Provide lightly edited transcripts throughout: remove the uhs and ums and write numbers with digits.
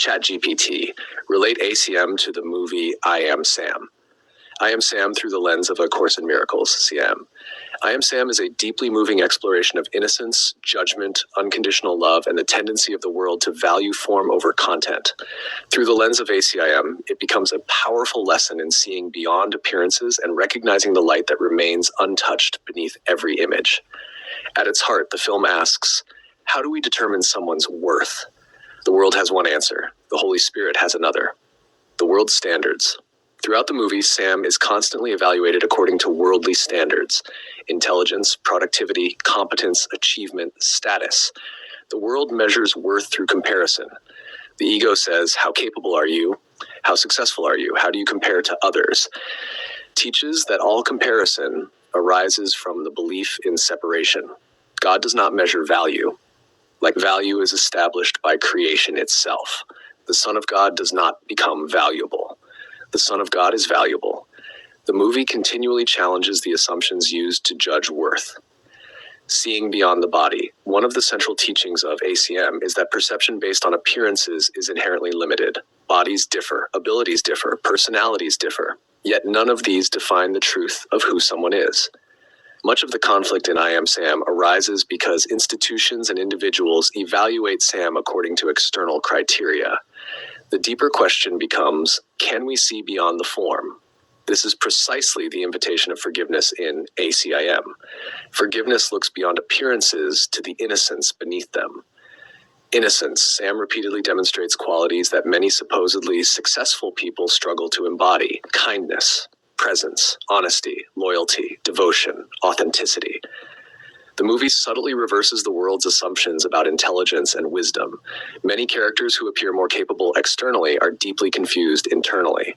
ChatGPT. Relate ACM to the movie I Am Sam. I Am Sam through the lens of A Course in Miracles, CM. I Am Sam is a deeply moving exploration of innocence, judgment, unconditional love, and the tendency of the world to value form over content. Through the lens of ACIM, it becomes a powerful lesson in seeing beyond appearances and recognizing the light that remains untouched beneath every image. At its heart, the film asks, how do we determine someone's worth? The world has one answer. The Holy Spirit has another. The world's standards. Throughout the movie, Sam is constantly evaluated according to worldly standards: intelligence, productivity, competence, achievement, status. The world measures worth through comparison. The ego says, how capable are you? How successful are you? How do you compare to others? Teaches that all comparison arises from the belief in separation. God does not measure value. Like value is established by creation itself. The Son of God does not become valuable. The Son of God is valuable. The movie continually challenges the assumptions used to judge worth. Seeing beyond the body. One of the central teachings of ACM is that perception based on appearances is inherently limited. Bodies differ, abilities differ, personalities differ. Yet none of these define the truth of who someone is. Much of the conflict in I Am Sam arises because institutions and individuals evaluate Sam according to external criteria. The deeper question becomes, can we see beyond the form? This is precisely the invitation of forgiveness in ACIM. Forgiveness looks beyond appearances to the innocence beneath them. Innocence. Sam repeatedly demonstrates qualities that many supposedly successful people struggle to embody: kindness, presence, honesty, loyalty, devotion, authenticity. The movie subtly reverses the world's assumptions about intelligence and wisdom. Many characters who appear more capable externally are deeply confused internally.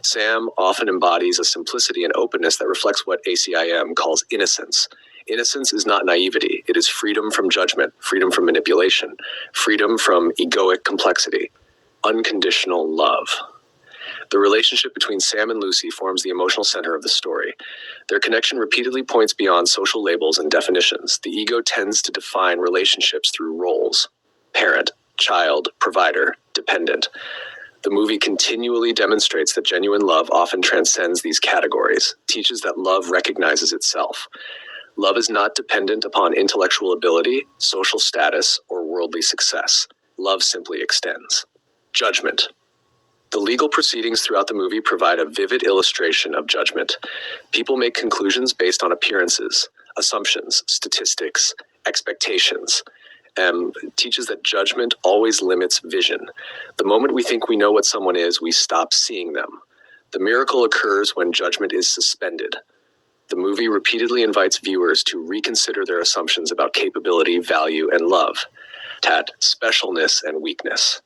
Sam often embodies a simplicity and openness that reflects what ACIM calls innocence. Innocence is not naivety. It is freedom from judgment, freedom from manipulation, freedom from egoic complexity, unconditional love. The relationship between Sam and Lucy forms the emotional center of the story. Their connection repeatedly points beyond social labels and definitions. The ego tends to define relationships through roles: parent, child, provider, dependent. The movie continually demonstrates that genuine love often transcends these categories, teaches that love recognizes itself. Love is not dependent upon intellectual ability, social status, or worldly success. Love simply extends. Judgment. The legal proceedings throughout the movie provide a vivid illustration of judgment. People make conclusions based on appearances, assumptions, statistics, expectations. Teaches that judgment always limits vision. The moment we think we know what someone is, we stop seeing them. The miracle occurs when judgment is suspended. The movie repeatedly invites viewers to reconsider their assumptions about capability, value, and love. Specialness and weakness.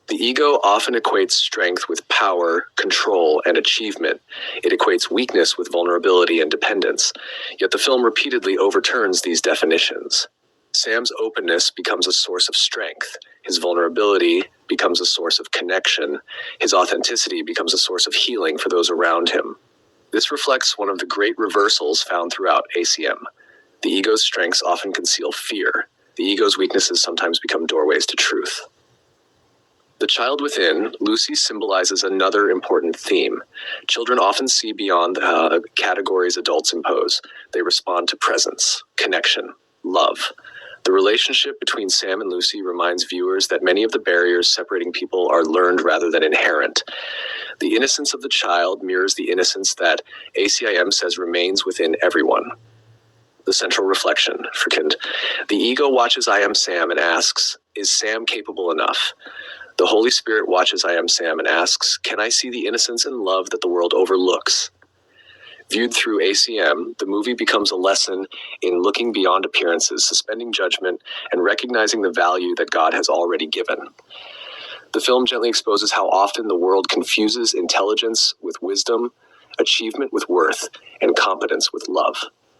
The ego often equates strength with power, control, and achievement. It equates weakness with vulnerability and dependence. Yet the film repeatedly overturns these definitions. Sam's openness becomes a source of strength. His vulnerability becomes a source of connection. His authenticity becomes a source of healing for those around him. This reflects one of the great reversals found throughout ACM. The ego's strengths often conceal fear. The ego's weaknesses sometimes become doorways to truth. The child within, Lucy symbolizes another important theme. Children often see beyond the categories adults impose. They respond to presence, connection, love. The relationship between Sam and Lucy reminds viewers that many of the barriers separating people are learned rather than inherent. The innocence of the child mirrors the innocence that ACIM says remains within everyone. The central reflection, the ego watches I Am Sam and asks, is Sam capable enough? The Holy Spirit watches I Am Sam and asks, can I see the innocence and love that the world overlooks? Viewed through ACM, the movie becomes a lesson in looking beyond appearances, suspending judgment, and recognizing the value that God has already given. The film gently exposes how often the world confuses intelligence with wisdom, achievement with worth, and competence with love.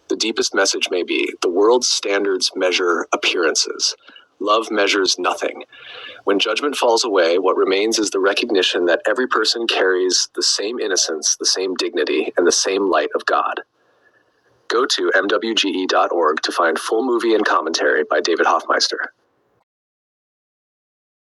The deepest message may be, the world's standards measure appearances. Love measures nothing. When judgment falls away, what remains is the recognition that every person carries the same innocence, the same dignity, and the same light of God. Go to mwge.org to find full movie and commentary by David Hoffmeister.